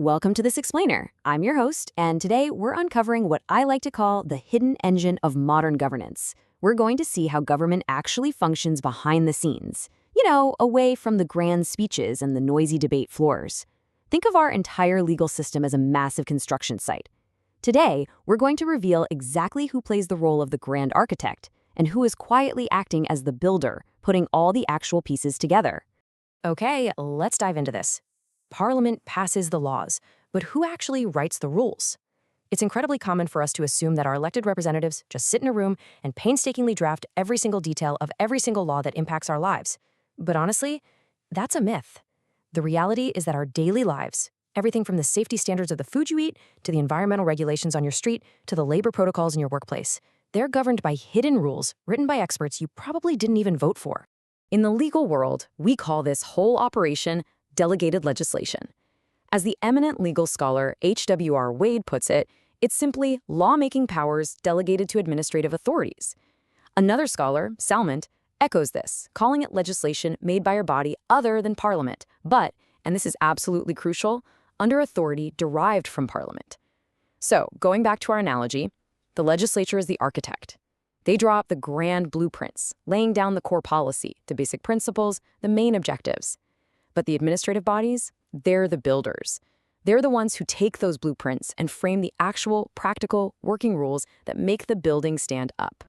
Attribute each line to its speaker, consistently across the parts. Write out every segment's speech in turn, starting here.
Speaker 1: Welcome to This Explainer. I'm your host, and today we're uncovering what I like to call the hidden engine of modern governance. We're going to see how government actually functions behind the scenes, away from the grand speeches and the noisy debate floors. Think of our entire legal system as a massive construction site. Today, we're going to reveal exactly who plays the role of the grand architect and who is quietly acting as the builder, putting all the actual pieces together. Okay, let's dive into this. Parliament passes the laws, but who actually writes the rules? It's incredibly common for us to assume that our elected representatives just sit in a room and painstakingly draft every single detail of every single law that impacts our lives. But honestly, that's a myth. The reality is that our daily lives, everything from the safety standards of the food you eat, to the environmental regulations on your street, to the labor protocols in your workplace, they're governed by hidden rules written by experts you probably didn't even vote for. In the legal world, we call this whole operation delegated legislation. As the eminent legal scholar H.W.R. Wade puts it, it's simply lawmaking powers delegated to administrative authorities. Another scholar, Salmont, echoes this, calling it legislation made by a body other than Parliament, but, and this is absolutely crucial, under authority derived from Parliament. So, going back to our analogy, the legislature is the architect. They draw up the grand blueprints, laying down the core policy, the basic principles, the main objectives. But the administrative bodies, they're the builders. They're the ones who take those blueprints and frame the actual, practical, working rules that make the building stand up.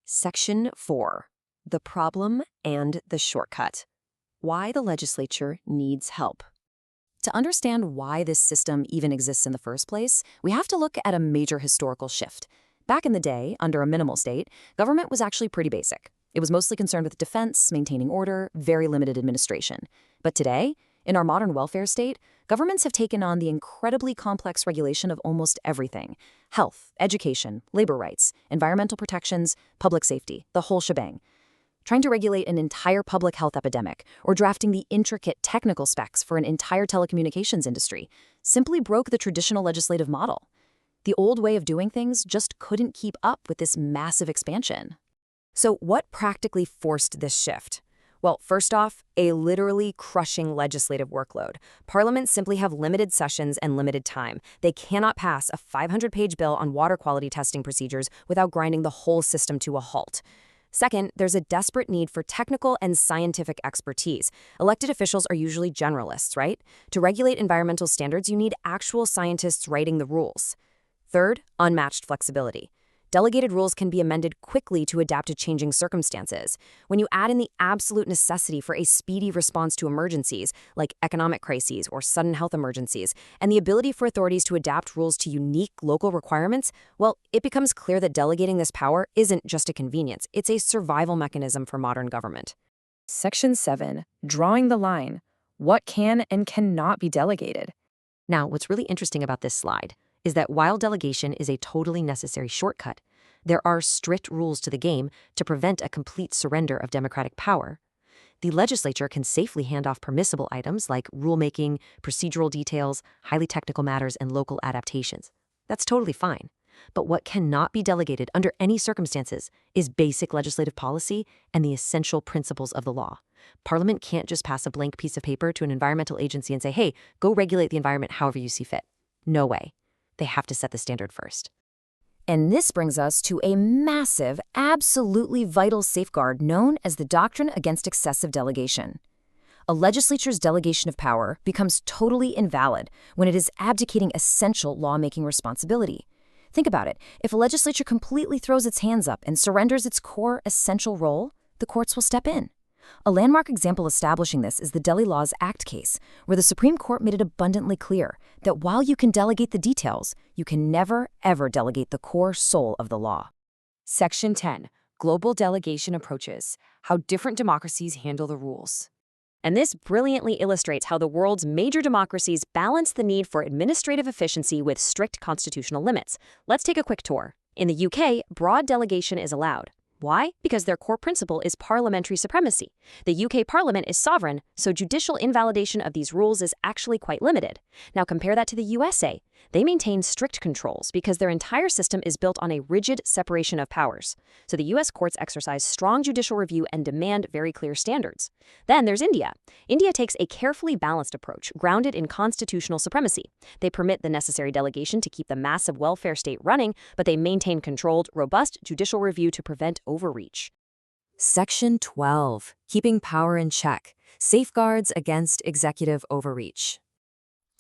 Speaker 2: Section 4. The problem and the shortcut. Why the legislature needs help.
Speaker 1: To understand why this system even exists in the first place, we have to look at a major historical shift. Back in the day, under a minimal state, government was actually pretty basic. It was mostly concerned with defense, maintaining order, very limited administration. But today, in our modern welfare state, governments have taken on the incredibly complex regulation of almost everything: health, education, labor rights, environmental protections, public safety, the whole shebang. Trying to regulate an entire public health epidemic or drafting the intricate technical specs for an entire telecommunications industry simply broke the traditional legislative model. The old way of doing things just couldn't keep up with this massive expansion. So what practically forced this shift? Well, first off, a literally crushing legislative workload. Parliaments simply have limited sessions and limited time. They cannot pass a 500-page bill on water quality testing procedures without grinding the whole system to a halt. Second, there's a desperate need for technical and scientific expertise. Elected officials are usually generalists, right? To regulate environmental standards, you need actual scientists writing the rules. Third, unmatched flexibility. Delegated rules can be amended quickly to adapt to changing circumstances. When you add in the absolute necessity for a speedy response to emergencies, like economic crises or sudden health emergencies, and the ability for authorities to adapt rules to unique local requirements, well, it becomes clear that delegating this power isn't just a convenience, it's a survival mechanism for modern government.
Speaker 3: Section 7. Drawing the line. What can and cannot be delegated?
Speaker 1: Now, what's really interesting about this slide is that while delegation is a totally necessary shortcut, there are strict rules to the game to prevent a complete surrender of democratic power. The legislature can safely hand off permissible items like rulemaking, procedural details, highly technical matters, and local adaptations. That's totally fine. But what cannot be delegated under any circumstances is basic legislative policy and the essential principles of the law. Parliament can't just pass a blank piece of paper to an environmental agency and say, hey, go regulate the environment however you see fit. No way. They have to set the standard first. And this brings us to a massive, absolutely vital safeguard known as the doctrine against excessive delegation. A legislature's delegation of power becomes totally invalid when it is abdicating essential lawmaking responsibility. Think about it. If a legislature completely throws its hands up and surrenders its core essential role, the courts will step in. A landmark example establishing this is the Delhi Laws Act case, where the Supreme Court made it abundantly clear that while you can delegate the details, you can never, ever delegate the core soul of the law.
Speaker 3: Section 10. Global delegation approaches. How different democracies handle the rules.
Speaker 1: And this brilliantly illustrates how the world's major democracies balance the need for administrative efficiency with strict constitutional limits. Let's take a quick tour. In the UK, broad delegation is allowed. Why? Because their core principle is parliamentary supremacy. The UK Parliament is sovereign, so judicial invalidation of these rules is actually quite limited. Now compare that to the USA.
Speaker 2: They maintain strict controls because their entire system is built on a rigid separation of powers. So the U.S. courts exercise strong judicial review and demand very clear standards. Then there's India. India takes a carefully balanced approach, grounded in constitutional supremacy. They permit the necessary delegation to keep the massive welfare state running, but they maintain controlled, robust judicial review to prevent overreach.
Speaker 1: Section 12. Keeping power in check. Safeguards against executive overreach.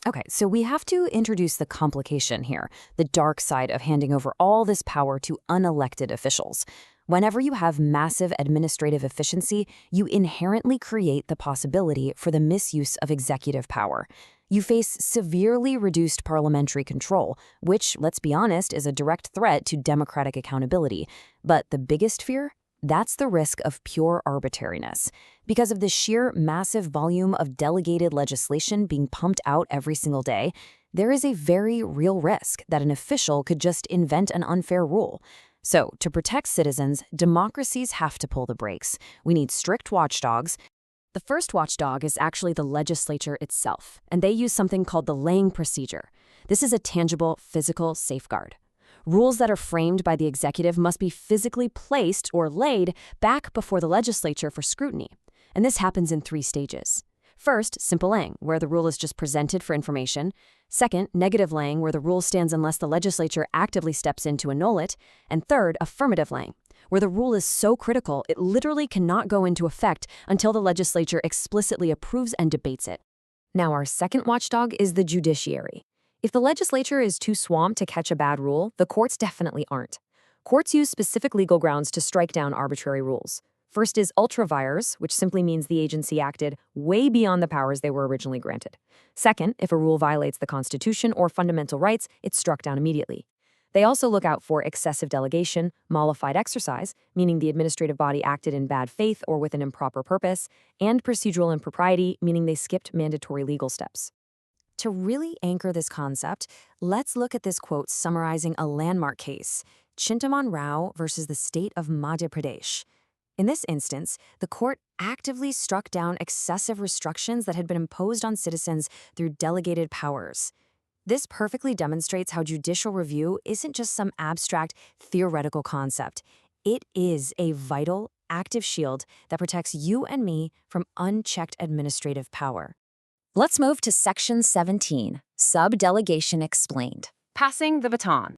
Speaker 1: Okay, so we have to introduce the complication here, the dark side of handing over all this power to unelected officials. Whenever you have massive administrative efficiency, you inherently create the possibility for the misuse of executive power. You face severely reduced parliamentary control, which, let's be honest, is a direct threat to democratic accountability. But the biggest fear? That's the risk of pure arbitrariness. Because of the sheer massive volume of delegated legislation being pumped out every single day, there is a very real risk that an official could just invent an unfair rule. So, to protect citizens, democracies have to pull the brakes. We need strict watchdogs. The first watchdog is actually the legislature itself, and they use something called the laying procedure. This is a tangible, physical safeguard. Rules that are framed by the executive must be physically placed or laid back before the legislature for scrutiny. And this happens in 3 stages. First, simple laying, where the rule is just presented for information. Second, negative laying, where the rule stands unless the legislature actively steps in to annul it. And third, affirmative laying, where the rule is so critical it literally cannot go into effect until the legislature explicitly approves and debates it. Now, our second watchdog is the judiciary. If the legislature is too swamped to catch a bad rule, the courts definitely aren't. Courts use specific legal grounds to strike down arbitrary rules. First is ultra vires, which simply means the agency acted way beyond the powers they were originally granted. Second, if a rule violates the Constitution or fundamental rights, it's struck down immediately. They also look out for excessive delegation, mollified exercise, meaning the administrative body acted in bad faith or with an improper purpose, and procedural impropriety, meaning they skipped mandatory legal steps. To really anchor this concept, let's look at this quote summarizing a landmark case, Chintamani Rao versus the state of Madhya Pradesh. In this instance, the court actively struck down excessive restrictions that had been imposed on citizens through delegated powers. This perfectly demonstrates how judicial review isn't just some abstract, theoretical concept. It is a vital, active shield that protects you and me from unchecked administrative power. Let's move to Section 17, Sub-Delegation Explained.
Speaker 3: Passing the baton.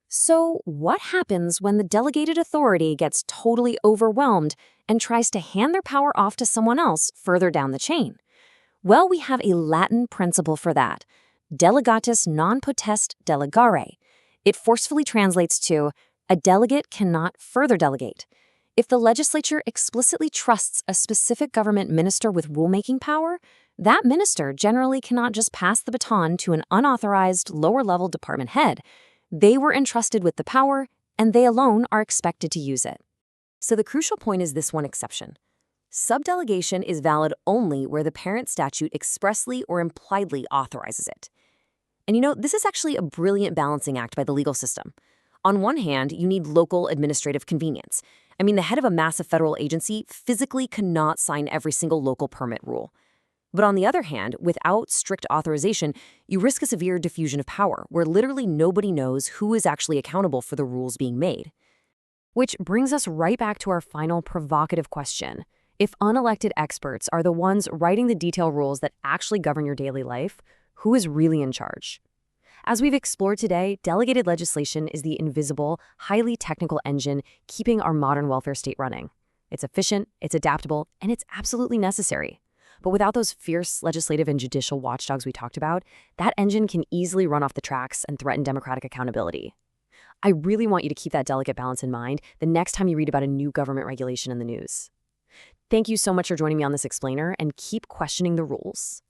Speaker 1: So, what happens when the delegated authority gets totally overwhelmed and tries to hand their power off to someone else further down the chain? Well, we have a Latin principle for that, delegatus non potest delegare. It forcefully translates to, a delegate cannot further delegate. If the legislature explicitly trusts a specific government minister with rulemaking power, that minister generally cannot just pass the baton to an unauthorized, lower-level department head. They were entrusted with the power, and they alone are expected to use it. So the crucial point is this one exception. Subdelegation is valid only where the parent statute expressly or impliedly authorizes it. And this is actually a brilliant balancing act by the legal system. On one hand, you need local administrative convenience. The head of a massive federal agency physically cannot sign every single local permit rule. But on the other hand, without strict authorization, you risk a severe diffusion of power, where literally nobody knows who is actually accountable for the rules being made. Which brings us right back to our final provocative question. If unelected experts are the ones writing the detailed rules that actually govern your daily life, who is really in charge? As we've explored today, delegated legislation is the invisible, highly technical engine keeping our modern welfare state running. It's efficient, it's adaptable, and it's absolutely necessary. But without those fierce legislative and judicial watchdogs we talked about, that engine can easily run off the tracks and threaten democratic accountability. I really want you to keep that delicate balance in mind the next time you read about a new government regulation in the news. Thank you so much for joining me on this explainer, and keep questioning the rules.